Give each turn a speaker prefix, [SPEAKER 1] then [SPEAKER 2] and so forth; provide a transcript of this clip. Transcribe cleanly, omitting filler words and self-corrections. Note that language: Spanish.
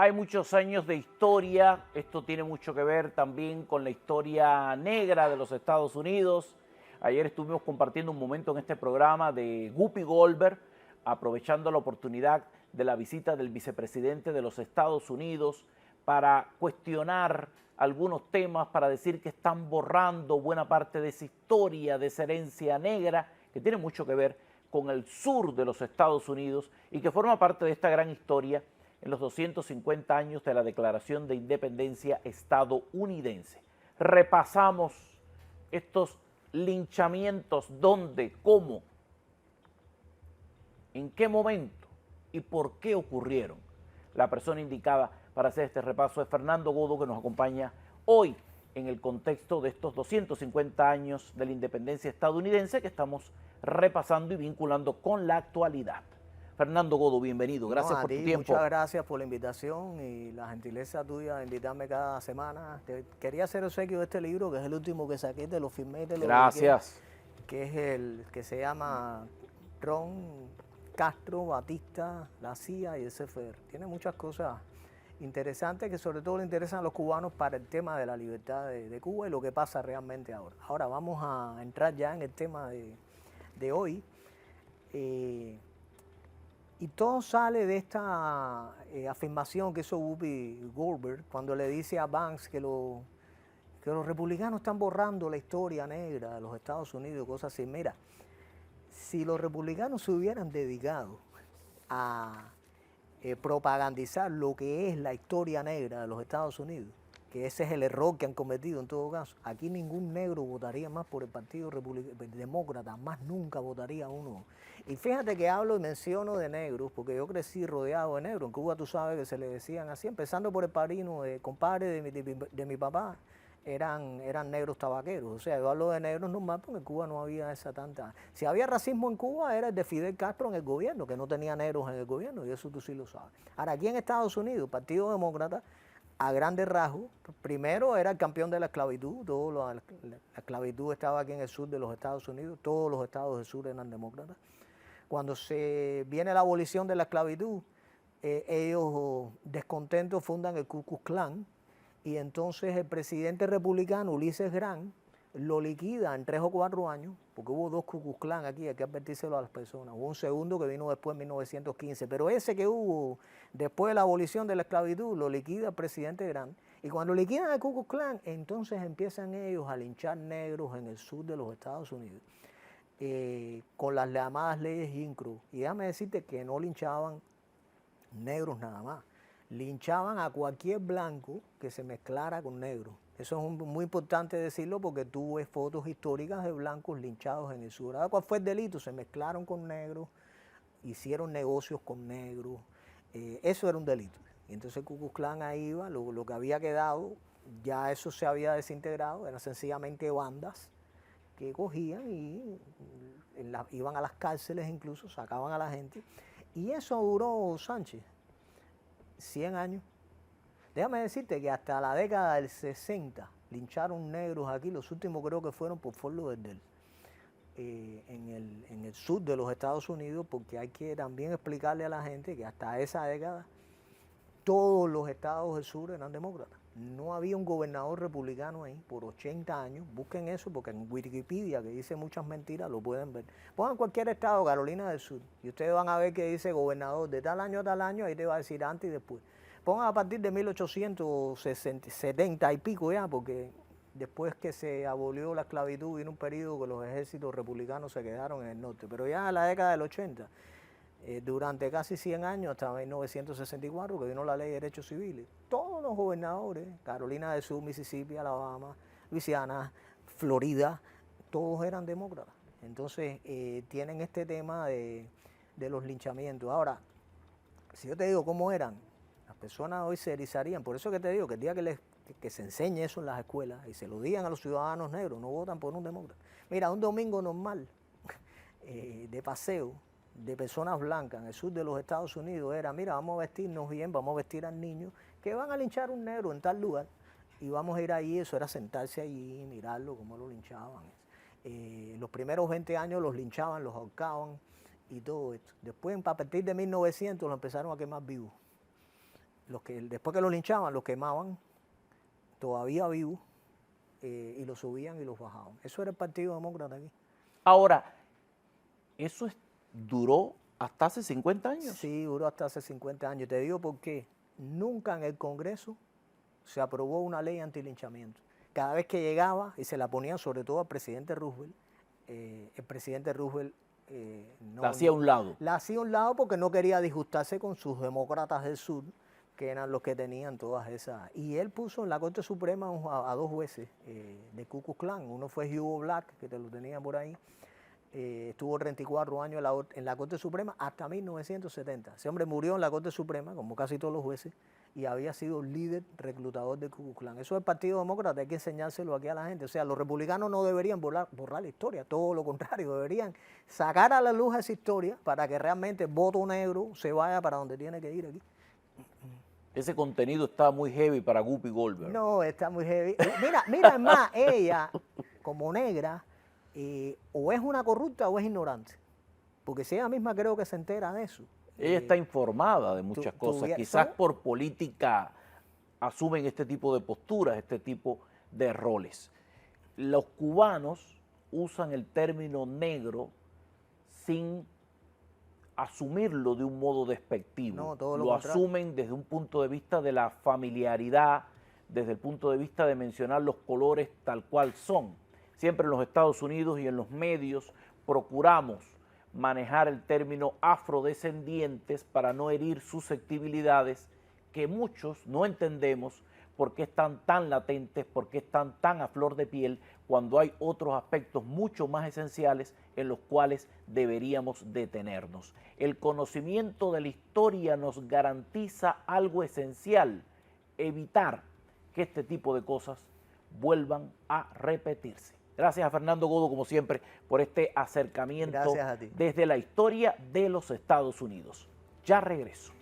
[SPEAKER 1] Hay muchos años de historia, esto tiene mucho que ver también con la historia negra de los Estados Unidos. Ayer estuvimos compartiendo un momento en este programa de Whoopi Goldberg, aprovechando la oportunidad de la visita del vicepresidente de los Estados Unidos para cuestionar algunos temas, para decir que están borrando buena parte de esa historia, de esa herencia negra, que tiene mucho que ver con el sur de los Estados Unidos y que forma parte de esta gran historia en los 250 años de la Declaración de Independencia estadounidense. Repasamos estos linchamientos, dónde, cómo, en qué momento y por qué ocurrieron. La persona indicada para hacer este repaso es Fernando Godo, que nos acompaña hoy en el contexto de estos 250 años de la independencia estadounidense que estamos repasando y vinculando con la actualidad. Fernando Godo, bienvenido. Gracias por tu tiempo.
[SPEAKER 2] Muchas gracias por la invitación y la gentileza tuya de invitarme cada semana. Quería hacer obsequio de este libro, que es el último que saqué, te lo firmé, te lo
[SPEAKER 1] Gracias.
[SPEAKER 2] dediqué, que es el que se llama Ron Castro, Batista, la CIA y el CFR. Tiene muchas cosas interesantes que sobre todo le interesan a los cubanos para el tema de la libertad de Cuba y lo que pasa realmente ahora. Ahora vamos a entrar ya en el tema de hoy. Y todo sale de esta afirmación que hizo Whoopi Goldberg cuando le dice a Banks que los republicanos están borrando la historia negra de los Estados Unidos, cosas así. Mira, si los republicanos se hubieran dedicado a propagandizar lo que es la historia negra de los Estados Unidos, que ese es el error que han cometido en todo caso, aquí ningún negro votaría más por el Partido Demócrata, más nunca votaría uno. Y fíjate que hablo y menciono de negros, porque yo crecí rodeado de negros. En Cuba tú sabes que se le decían así, empezando por el padrino, compadre de mi papá, eran negros tabaqueros. O sea, yo hablo de negros normal porque en Cuba no había esa tanta... Si había racismo en Cuba era el de Fidel Castro en el gobierno, que no tenía negros en el gobierno, y eso tú sí lo sabes. Ahora, aquí en Estados Unidos, el Partido Demócrata, a grandes rasgos, primero era el campeón de la esclavitud, la esclavitud estaba aquí en el sur de los Estados Unidos, todos los estados del sur eran demócratas. Cuando se viene la abolición de la esclavitud, ellos descontentos fundan el Ku Klux Klan y entonces el presidente republicano Ulises Grant lo liquida en 3 o 4 años, porque hubo 2 Ku Klux Klan aquí, hay que advertírselo a las personas. Hubo un segundo que vino después en 1915, pero ese que hubo después de la abolición de la esclavitud lo liquida el presidente Grant. Y cuando liquidan el Ku Klux Klan, entonces empiezan ellos a linchar negros en el sur de los Estados Unidos. Con las llamadas leyes Jim Crow. Y déjame decirte que no linchaban negros nada más, linchaban a cualquier blanco que se mezclara con negro. Eso es muy importante decirlo porque tú ves fotos históricas de blancos linchados en el sur. Ahora, ¿cuál fue el delito? Se mezclaron con negros, hicieron negocios con negros, eso era un delito. Y entonces el Ku Klux Klan ahí iba, lo que había quedado, ya eso se había desintegrado, eran sencillamente bandas que cogían y iban a las cárceles incluso, sacaban a la gente. Y eso duró, Sánchez, 100 años. Déjame decirte que hasta la década del 60 lincharon negros aquí, los últimos creo que fueron por Fort Lauderdale, en el sur de los Estados Unidos, porque hay que también explicarle a la gente que hasta esa década todos los estados del sur eran demócratas. No había un gobernador republicano ahí por 80 años. Busquen eso porque en Wikipedia, que dice muchas mentiras, lo pueden ver. Pongan cualquier estado, Carolina del Sur, y ustedes van a ver que dice gobernador de tal año a tal año, ahí te va a decir antes y después. Pongan a partir de 1870 y pico ya, porque después que se abolió la esclavitud vino un periodo que los ejércitos republicanos se quedaron en el norte. Pero ya en la década del 80, durante casi 100 años, hasta 1964, que vino la ley de derechos civiles, todos los gobernadores, Carolina del Sur, Mississippi, Alabama, Luisiana, Florida, todos eran demócratas. Entonces, tienen este tema de los linchamientos. Ahora, si yo te digo cómo eran, las personas hoy se erizarían. Por eso que te digo que el día que se enseñe eso en las escuelas y se lo digan a los ciudadanos negros, no votan por un demócrata. Mira, un domingo normal de paseo, de personas blancas en el sur de los Estados Unidos era, mira, vamos a vestirnos bien, vamos a vestir al niño, que van a linchar a un negro en tal lugar, y vamos a ir ahí, eso era sentarse allí, mirarlo, cómo lo linchaban. Los primeros 20 años los linchaban, los ahorcaban y todo esto. Después, a partir de 1900, lo empezaron a quemar vivos. después que lo linchaban, los quemaban todavía vivos y los subían y los bajaban. Eso era el Partido Demócrata aquí.
[SPEAKER 1] Ahora, eso duró hasta hace 50 años.
[SPEAKER 2] Sí, duró hasta hace 50 años. Te digo por qué. Nunca en el Congreso se aprobó una ley antilinchamiento. Cada vez que llegaba, y se la ponían sobre todo al presidente Roosevelt, el presidente Roosevelt
[SPEAKER 1] la hacía a un lado.
[SPEAKER 2] La hacía a un lado porque no quería disgustarse con sus demócratas del sur, que eran los que tenían todas esas. Y él puso en la Corte Suprema a dos jueces de Ku Klux Klan. Uno fue Hugo Black, que te lo tenía por ahí. Estuvo 34 años en la Corte Suprema hasta 1970. Ese hombre murió en la Corte Suprema, como casi todos los jueces, y había sido líder reclutador de Ku Klux Klan. Eso es el Partido Demócrata, hay que enseñárselo aquí a la gente. O sea, los republicanos no deberían borrar la historia, todo lo contrario, deberían sacar a la luz esa historia para que realmente el voto negro se vaya para donde tiene que ir aquí.
[SPEAKER 1] Ese contenido está muy heavy para Whoopi Goldberg.
[SPEAKER 2] No, está muy heavy. Mira, es más, ella, como negra, o es una corrupta o es ignorante. Porque si ella misma creo que se entera de eso.
[SPEAKER 1] Ella está informada de muchas cosas. Quizás por política asumen este tipo de posturas, este tipo de roles. Los cubanos usan el término negro sin asumirlo de un modo despectivo.
[SPEAKER 2] No, todo
[SPEAKER 1] lo
[SPEAKER 2] contrario.
[SPEAKER 1] asumen desde un punto de vista de la familiaridad, desde el punto de vista de mencionar los colores tal cual son. Siempre en los Estados Unidos y en los medios procuramos manejar el término afrodescendientes para no herir susceptibilidades que muchos no entendemos por qué están tan latentes, por qué están tan a flor de piel, cuando hay otros aspectos mucho más esenciales en los cuales deberíamos detenernos. El conocimiento de la historia nos garantiza algo esencial: evitar que este tipo de cosas vuelvan a repetirse. Gracias a Fernando Godo, como siempre, por este acercamiento desde la historia de los Estados Unidos. Ya regreso.